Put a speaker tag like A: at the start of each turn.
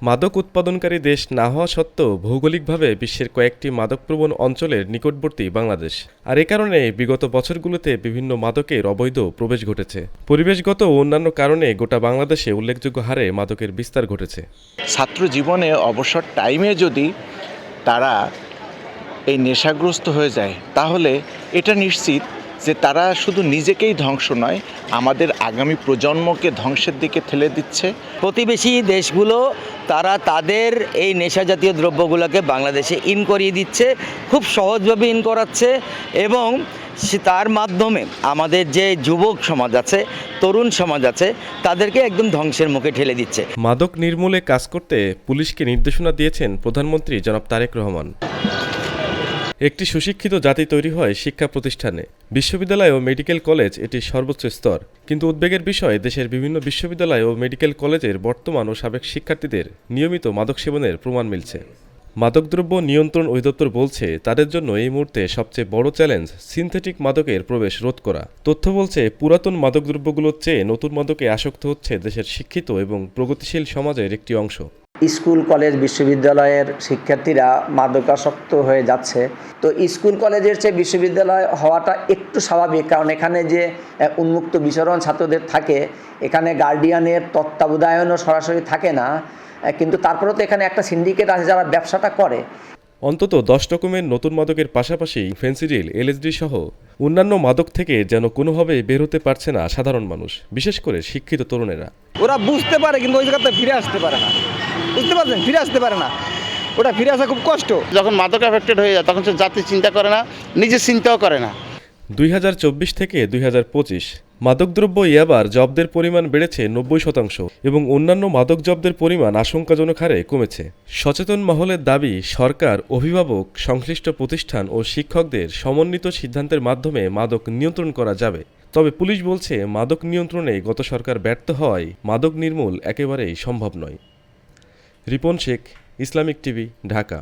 A: মাদক উৎপাদনকারী দেশ না হওয়া সত্ত্বেও ভৌগোলিকভাবে বিশ্বের কয়েকটি মাদকপ্রবণ অঞ্চলের নিকটবর্তী বাংলাদেশ। আর এ কারণে বিগত বছরগুলোতে বিভিন্ন মাদকের অবৈধ প্রবেশ ঘটেছে। পরিবেশগত ও অন্যান্য কারণে গোটা বাংলাদেশে উল্লেখযোগ্য হারে মাদকের বিস্তার ঘটেছে।
B: ছাত্র জীবনে অবসর টাইমে যদি তারা এই নেশাগ্রস্ত হয়ে যায় তাহলে এটা নিশ্চিত যে তারা শুধু নিজেকেই ধ্বংস নয়, আমাদের আগামী প্রজন্মকে ধ্বংসের দিকে ঠেলে দিচ্ছে।
C: প্রতিবেশী দেশগুলো তারা তাদের এই নেশা জাতীয় দ্রব্যগুলোকে বাংলাদেশে ইন করিয়ে দিচ্ছে, খুব সহজভাবে ইন করাচ্ছে এবং তার মাধ্যমে আমাদের যে যুবক সমাজ আছে, তরুণ সমাজ আছে, তাদেরকে একদম ধ্বংসের মুখে ঠেলে দিচ্ছে।
A: মাদক নির্মূলে কাজ করতে পুলিশকে নির্দেশনা দিয়েছেন প্রধানমন্ত্রী জনাব তারেক রহমান। একটি সুশিক্ষিত জাতি তৈরি হয় শিক্ষা প্রতিষ্ঠানে। বিশ্ববিদ্যালয় ও মেডিকেল কলেজ এটি সর্বোচ্চ স্তর। কিন্তু উদ্বেগের বিষয়, দেশের বিভিন্ন বিশ্ববিদ্যালয় ও মেডিকেল কলেজের বর্তমান ও সাবেক শিক্ষার্থীদের নিয়মিত মাদক সেবনের প্রমাণ মিলছে। মাদকদ্রব্য নিয়ন্ত্রণ অধিদপ্তর বলছে, তাদের জন্য এই মুহূর্তে সবচেয়ে বড় চ্যালেঞ্জ সিনথেটিক মাদকের প্রবেশ রোধ করা। তথ্য বলছে, পুরাতন মাদকদ্রব্যগুলোর চেয়ে নতুন মাদকে আসক্ত হচ্ছে দেশের শিক্ষিত এবং প্রগতিশীল সমাজের একটি অংশ।
D: স্কুল কলেজ বিশ্ববিদ্যালয়ের শিক্ষার্থীরা মাদকাসক্ত হয়ে যাচ্ছে। তো স্কুল কলেজের চেয়ে বিশ্ববিদ্যালয় হওয়াটা একটু স্বাভাবিক, কারণ এখানে যে উন্মুক্ত বিচরণ ছাত্রদের থাকে, এখানে গার্ডিয়ানের তত্ত্বাবধায়নও সরাসরি থাকে না, কিন্তু তারপরেও তো এখানে একটা সিন্ডিকেট আছে যারা ব্যবসাটা করে।
A: অন্তত 10 রকমের নতুন মাদকের পাশাপাশি ফেন্সিডিল, এলএসডি সহ অন্যান্য মাদক থেকে যেন কোনোভাবে বের হতে পারছে না সাধারণ মানুষ, বিশেষ করে শিক্ষিত তরুণেরা।
E: ওরা বুঝতে পারে কিন্তু ওই জায়গাতে ফিরে আসতে পারে না, বুঝতে পারছেন? ফিরে আসতে পারে না, ওটা ফিরে আসা খুব কষ্ট।
F: যখন মাদক অ্যাফেক্টেড হয়ে যায় তখন সে জাতি চিন্তা করে না, নিজের চিন্তাও করে না।
A: 2024 থেকে 2025 মাদকদ্রব্য ইয়াবার জব্দের পরিমাণ বেড়েছে 90% এবং অন্যান্য মাদক জব্দের পরিমাণ আশঙ্কাজনক হারে কমেছে। সচেতন মহলের দাবি, সরকার, অভিভাবক, সংশ্লিষ্ট প্রতিষ্ঠান ও শিক্ষকদের সমন্বিত সিদ্ধান্তের মাধ্যমে মাদক নিয়ন্ত্রণ করা যাবে। তবে পুলিশ বলছে, মাদক নিয়ন্ত্রণে গত সরকার ব্যর্থ হওয়ায় মাদক নির্মূল একেবারেই সম্ভব নয়। Ripon Sheikh, Islamic TV, Dhaka.